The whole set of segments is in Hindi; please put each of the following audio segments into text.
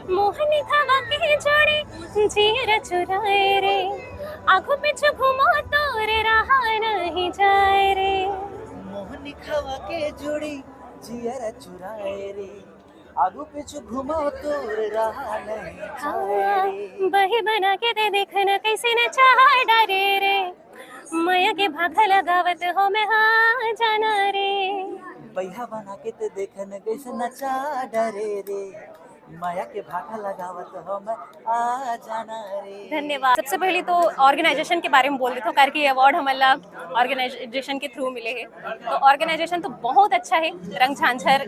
मोहनी थावा के जोड़ी जीर चुराए रे, आंखों पीछे घुमो तो रे रहा नहीं जाए रे। मोहनी खवा के जोड़ी जियर चुराए रे, आगू पीछू घुमा तो रहा नहीं जाए हाँ, रे। बही बना के दे देखना कैसे न चाह डरे रे, माया के भाखा लगावत हो मैं हाँ जाना रे। बैहा बना के ते देखन कैसे नचा डरे रे, माया के भाखा लगावत हो मैं आ जाना रे। धन्यवाद। सबसे पहले तो ऑर्गेनाइजेशन के बारे में बोल देता हूँ, करके ये अवार्ड हमारा ऑर्गेनाइजेशन के थ्रू मिले हैं। तो ऑर्गेनाइजेशन तो बहुत अच्छा है, रंग झांझर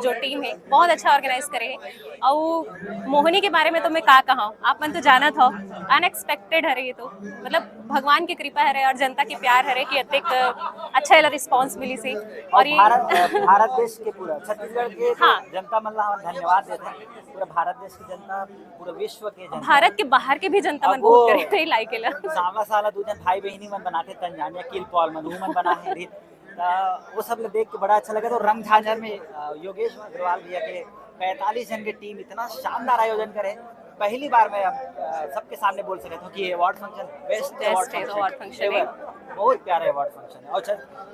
जो टीम है बहुत अच्छा ऑर्गेनाइज करे है। और मोहिनी के बारे में तो मैं का कहा, आप मन तो जाना था, अनएक्सपेक्टेड है ये तो, मतलब भगवान की कृपा है और जनता की प्यार है कि अत्यधिक अच्छा रिस्पॉन्स मिली से। और और भारत देश के पूरा छत्तीसगढ़ के तो हाँ, जनता मन ला हम धन्यवाद देते हैं। पूरा भारत देश की जनता, पूरा विश्व के जनता, भारत के बाहर के भी जनता मन अब बहुत वो करे थे लाइक सामला साला दू जन भाई बहनी मन बनाते तंजानिया किल पॉल मन ऊ मन बना है रीत, वो सब ले देख के बड़ा अच्छा लगा। तो रंग झांझर में योगेश अग्रवाल भैया के 45 जन की टीम इतना शानदार आयोजन करे, पहली बार मैं सबके सामने बोल सकता हूँ कि ये award function best award function है, बहुत प्यारा अवार्ड फंक्शन है। और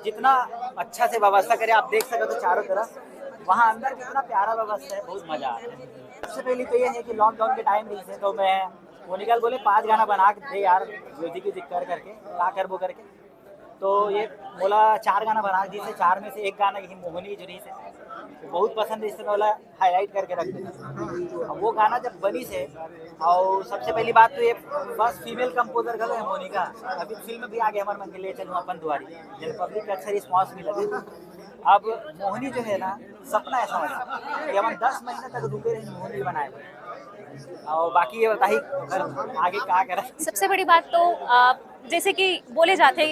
जितना अच्छा से व्यवस्था करे आप देख सकते हो चारों तरफ, वहाँ अंदर कितना प्यारा व्यवस्था है, बहुत मजा आता है। सबसे पहले तो ये है कि लॉकडाउन के टाइम नहीं से तो मैं मोनिका बोले 5 गाना बना के दे यार, म्यूजिक कर करके का कर वो करके, तो ये बोला 4 गाना बना दी से, 4 में से एक गाना यही मोहनी जुरी से तो बहुत पसंद है, इससे बोला हाईलाइट करके रख देना। अब वो गाना जब बनी से, और सबसे पहली बात तो ये बस फीमेल कंपोजर गलो है मोनिका, अभी फिल्म भी आ गया हमारे मन के लिए चलूँ अपन दुआरी, जब पब्लिक का अच्छा रिस्पॉन्स मिला था। अब मोहिनी जो है ना, सपना ऐसा बना कि हम 10 महीने तक रुके रहे मोहिनी बनाए, और बाकी ये बताइए आगे क्या करें। सबसे बड़ी बात तो जैसे कि बोले जाते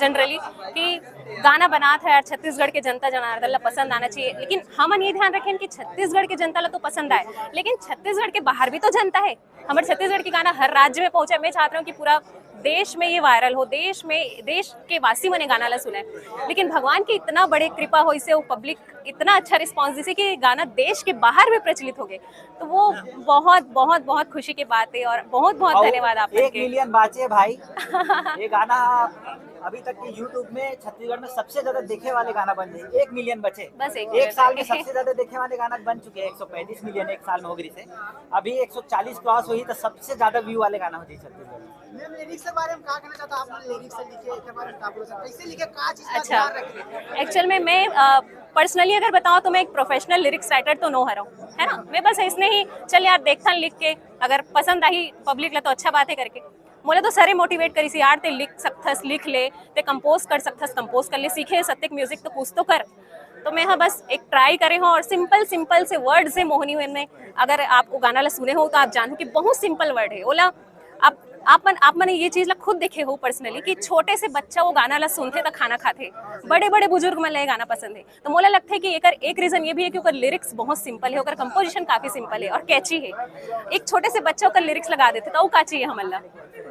जनरली कि गाना बना था यार छत्तीसगढ़ के जनता जनार्दन ला पसंद आना चाहिए, लेकिन हम ये ध्यान रखें कि छत्तीसगढ़ के जनता ला तो पसंद आए, लेकिन छत्तीसगढ़ के बाहर भी तो जनता है। हमारे छत्तीसगढ़ की गाना हर राज्य में पहुंचे, मैं चाहता हूँ कि पूरा देश में ये वायरल हो, देश में देश के वासी मने गाना ला सुने। लेकिन भगवान की इतना बड़े कृपा हो, इसे वो पब्लिक इतना अच्छा रिस्पॉन्स दी कि गाना देश के बाहर में प्रचलित हो गए, तो वो बहुत बहुत बहुत खुशी की बात है और बहुत बहुत धन्यवाद आप 1 मिलियन बाचे भाई। ये गाना अभी तक के YouTube में छत्तीसगढ़ में सबसे ज्यादा देखे वाले गाना बन गए, 1 मिलियन बचे बस एक साल में सबसे ज्यादा देखे वाले गाना बन चुके हैं। 135 मिलियन एक साल में हो गई से, अभी 140 क्रॉस हुई तो सबसे ज्यादा व्यू वाले गाना हो जाए छत्तीसगढ़। मैं लिरिक्स के बारे में क्या कहना चाहता हूं, आपने लिरिक्स लिखे के बारे में क्या बोल सकते, कैसे लिखे, का चीज का अच्छा, ध्यान रखे। एक्चुअल में मैं पर्सनली अगर बताऊं तो मैं एक प्रोफेशनल लिरिक्स राइटर तो नो हूँ, है ना। मैं बस इसने ही चल यार देखता लिख के, अगर पसंद आई पब्लिक ला तो अच्छा बात है करके, मोले तो सारे मोटिवेट करी सी यार ते लिख सकथस लिख ले, ते कंपोज कर सकथस कंपोज कर ले, सीखे सत्यक म्यूजिक तो कुछ तो कर। तो मैं हाँ बस एक ट्राई करे हूँ और सिंपल सिंपल से वर्ड से मोहनी में, अगर आपको गाना ला सुने हो तो आप जानो कि बहुत सिंपल वर्ड है ओला। आप मैंने ये चीज ला खुद देखे हो पर्सनली कि छोटे से बच्चा वो गाना ला सुनते तो खाना खाते, बड़े बड़े बुजुर्ग में गाना पसंद है। तो मोला लगता है कि एक रीजन ये भी है कि ओकर लिरिक्स बहुत सिंपल है, ओकर कंपोजिशन काफी सिंपल है और कैची है। एक छोटे से बच्चा ओकर लिरिक्स लगा देते तो वो का चाहिए हमला,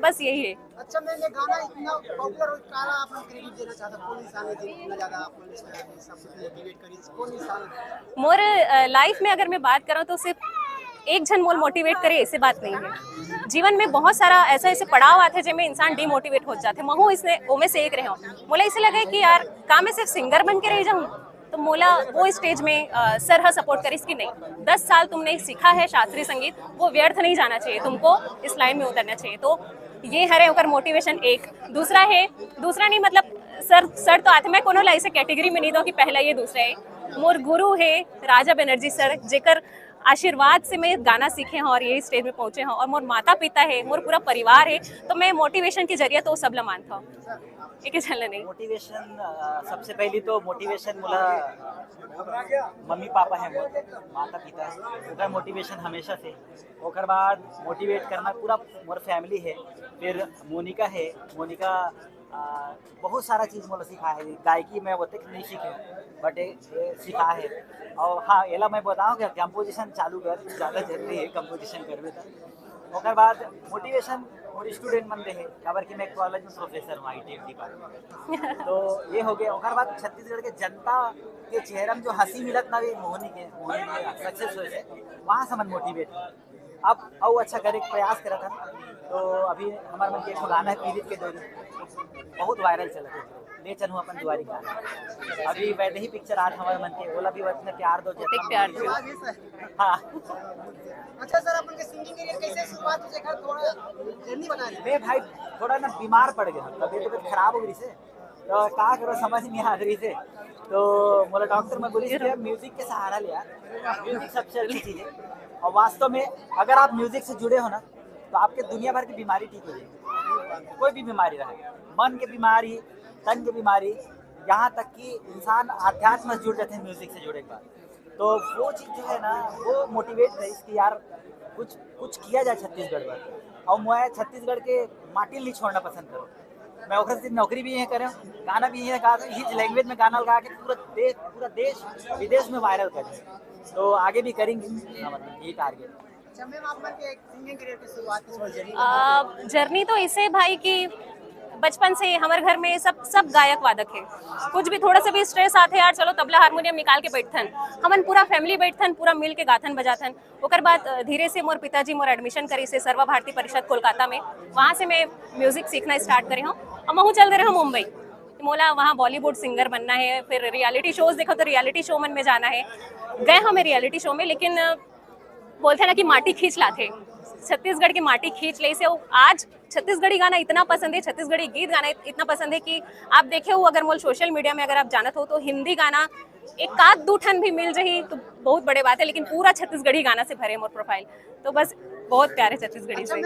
बस यही है। अच्छा, मैंने गाना इतना पॉपुलर हो काला आप क्रेडिट देना चाहता, कौन इंसान है जो इतना ज्यादा आपको सब कुछ मोटिवेट करी, कौन इंसान है? मोर लाइफ में अगर मैं बात करूँ तो सिर्फ एक जन मोल मोटिवेट करे ऐसी बात नहीं है। जीवन में बहुत सारा ऐसा ऐसे पड़ाव आते जिनमें इंसान डिमोटिवेट हो जाते, महू इसने ओमे से एक रहे हूँ। मोला इसे लगे कि यार का मैं सिर्फ सिंगर बन के रह जाऊँ, तो मोला वो स्टेज में सर हा सपोर्ट करिस कि नहीं 10 साल तुमने सीखा है शास्त्रीय संगीत, वो व्यर्थ नहीं जाना चाहिए, तुमको इस लाइन में उतरना चाहिए। तो ये हरे होकर मोटिवेशन एक। दूसरा नहीं मतलब सर तो आते मैं कोनो ला ऐसे कैटेगरी में नहीं दो कि पहला ये दूसरा है। मोर गुरु है राजा बनर्जी सर, जेकर आशीर्वाद से मैं गाना सीखे हैं और यही स्टेज में पहुंचे हैं, और मोर माता पिता है, मोर पूरा परिवार है, तो मैं मोटिवेशन के जरिए तो सब ला मानता हूँ, एक चल नहीं। मोटिवेशन सबसे पहली तो मोटिवेशन मोला मम्मी पापा है, माता पिता है, उनका मोटिवेशन हमेशा से। ओकर बाद मोटिवेट करना पूरा मोर फैमिली है, फिर मोनिका है। मोनिका बहुत सारा चीज़ मोला सिखा है, गायकी में होते नहीं सीखे बट सिखा है। और हाँ एला मैं बताऊँ कि कंपोजिशन चालू कर, ज़्यादा जरूरी है कंपोजिशन करवे तो। ओकर बाद मोटिवेशन और स्टूडेंट बन रहे खबर कि मैं कॉलेज में प्रोफेसर हूँ IT डिपार्टमेंट। तो ये हो गया। और बाद छत्तीसगढ़ के जनता के चेहरा में जो हंसी मिलत ना मोहनी के सक्सेस हुए से वहाँ से मन मोटिवेट अब और अच्छा करे के प्रयास करा था। तो अभी हमारे मन के एक गाना है पीड़ित के डोरी बहुत वायरल चला था ले चलूँ अपन दुआरी का। अभी वैसे ही पिक्चर आज हमारे मन के ओला भी वचन प्यार दो प्यार दो। हाँ। अच्छा सर, अपन के सिंगिंग करियर कैसे शुरुआत हुई देखा, थोड़ा जर्नी बता रहे मैं भाई थोड़ा ना बीमार पड़ गया, तबीयत खराब हो गई से तो क्या करो समझ नहीं आ रही से। तो मोला डॉक्टर में बोली कि म्यूजिक के सहारा लिया, म्यूजिक सबसे अच्छी चीज़ है। और वास्तव में अगर आप म्यूजिक से जुड़े हो ना तो आपके दुनिया भर की बीमारी ठीक हो जाएगी। कोई भी बीमारी रहे, मन की बीमारी, तन की बीमारी, यहाँ तक कि इंसान आध्यात्म से जुड़ जाते हैं म्यूजिक से जुड़े के बाद। तो वो चीज़ जो है ना वो मोटिवेट है कि यार कुछ किया जाए छत्तीसगढ़ में। और मैं छत्तीसगढ़ के माटी नहीं छोड़ना पसंद करूँ। मैं ओखर से नौकरी भी यहीं करें, गाना भी यहीं गा, हिज लैंग्वेज में गाना लगा के पूरा देश विदेश में वायरल करें। तो आगे भी करेंगे, यही टारगेट। अच्छा मैम, आप के सिंगिंग करियर की शुरुआत की जर्नी तो इसे भाई कि बचपन से हमारे घर में सब गायक वादक है। कुछ भी थोड़ा सा भी स्ट्रेस आते यार चलो तबला हारमोनियम निकाल के बैठथन, हमन पूरा फैमिली बैठथन, पूरा मिल के गाथन बजाथन। ओकर बाद धीरे से मोर पिताजी मोर एडमिशन करी से सर्व भारती परिषद कोलकाता में, वहाँ से मैं म्यूजिक सीखना स्टार्ट करी हूँ। और महू चल रहे हूँ मुंबई, मोला वहाँ बॉलीवुड सिंगर बनना है। फिर रियलिटी शोज देखो तो रियलिटी शो मन में जाना है। गए हमें रियलिटी शो में, लेकिन बोलते हैं ना कि माटी खींच लाते, छत्तीसगढ़ की माटी खींच ले से। आज छत्तीसगढ़ी गाना इतना पसंद है, छत्तीसगढ़ी गीत गाना इतना पसंद है कि आप देखे हो अगर मोल सोशल मीडिया में अगर आप जानत हो तो हिंदी गाना एक आध दो ठन भी मिल जाही तो बहुत बड़े बात है, लेकिन पूरा छत्तीसगढ़ी गाना से भरे मोर प्रोफाइल। तो बस बहुत प्यार है छत्तीसगढ़ी से।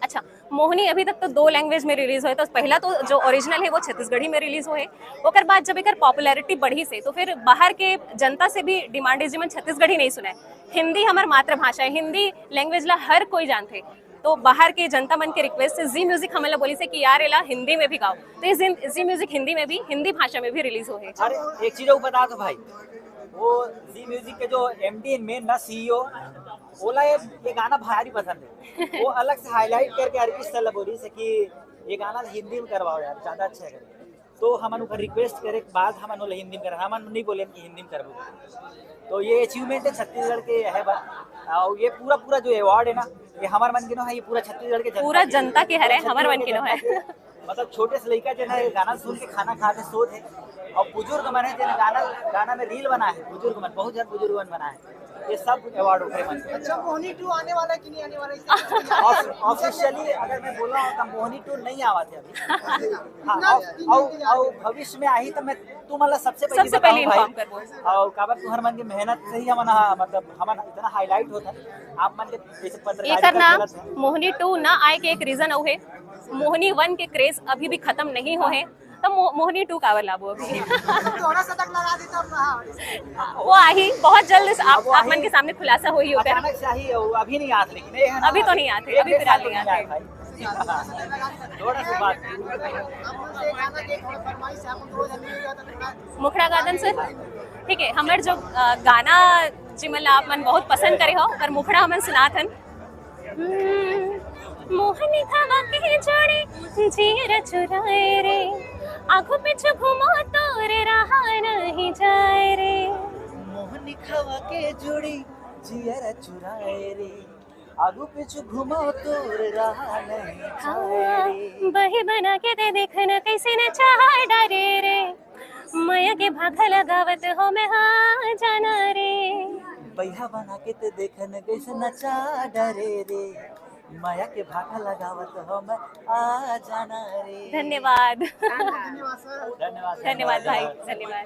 अच्छा, मोहनी अभी तक तो 2 लैंग्वेज में रिलीज हुए। तो पहला तो जो ओरिजिनल है वो छत्तीसगढ़ी में रिलीज हुए। ओकर बाद जब एक पॉपुलैरिटी बढ़ी से तो फिर बाहर के जनता से भी डिमांड है जिमन छत्तीसगढ़ी नहीं सुना है। हिंदी हमार मातृभाषा है, हिंदी लैंग्वेज ला हर कोई जानते। तो बाहर के जनता मन के रिक्वेस्ट से जी म्यूजिक हमें बोली से कि यार एला हिंदी में भी गाओ, तो ये जी म्यूजिक हिंदी में भी, हिंदी भाषा में भी रिलीज हो है। अरे एक चीज बता दो भाई, वो जी म्यूजिक के जो MD मेन ना CEO ओला ये गाना भारी पसंद है। वो अलग से हाईलाइट करके आर्टिस्ट से बोली से कि ये गाना हिंदी में करवाओ यार, ज्यादा अच्छा है। तो हमन ऊपर रिक्वेस्ट करे के बाद हमन ओला हिंदी में कर, हमन नहीं बोले कि हिंदी में करबो। तो ये अचीवमेंट है छत्तीसगढ़ के है बस। और ये पूरा जो अवार्ड है ना ये हमारे मन के नो है, ये पूरा छत्तीसगढ़ के पूरा जनता के हरे हमारे मन के नो है। मतलब छोटे से लड़का जो है गाना सुन के खाना खा के सोच है। और बुजुर्ग मन है जो गाना में रील बना है, बुजुर्ग मन बहुत जन बुजुर्ग मन बना है, ये सब अवार्ड उठे मन। अच्छा, मोहनी 2 आने वाला है कि नहीं आने वाला है? ऑफिशियली अगर मैं बोला हूँ तो मोहनी 2 नहीं आवा थे अभी। हाँ, और भविष्य में आई तो मैं तू मतलब सबसे पहले इन्फॉर्म करबो। और काबर तुम्हार मन की मेहनत से ही हमन मतलब हमन इतना हाईलाइट होता आप मन के जैसे पत्रकारिता ना। मोहनी 2 ना आए के एक रीजन औ है, मोहनी 1 के क्रेज अभी भी खत्म नहीं हो है। तो मोहनी 2 कावर लाबो अभी। थोड़ा सा तक लगा देता अपना वो आई बहुत जल्द आप मन के सामने खुलासा हुई हो। अचानक से आई अभी नहीं आते, लेकिन अभी तो नहीं आते, अभी फिलहाल नहीं आते। थोड़ा सी बात मुखड़ा गादन सर, ठीक है। हमारे जो गाना जिमल आप मन बहुत पसंद करे हो पर मुखड़ा हमन सुनाथन। मोहनी खावा के जोड़े जीर चुराए रे, आंखों पीछे घुमा तोर रहा नहीं जाए रे। मोहनी खावा के जोड़ी जियर चुराए रे, आगू पीछे घुमा तोर रहा नहीं जाए रे। बही बना के दे देखना कैसे न चाह डारे रे, माया के भागा लगावत हो मैं हाँ जाना रे। बहिया बना के ते देखन कैसे नचा डरे रे, माया के भागा लगावत हो मैं आ जाना रे। धन्यवाद धन्यवाद सर। धन्यवाद धन्यवाद भाई, धन्यवाद।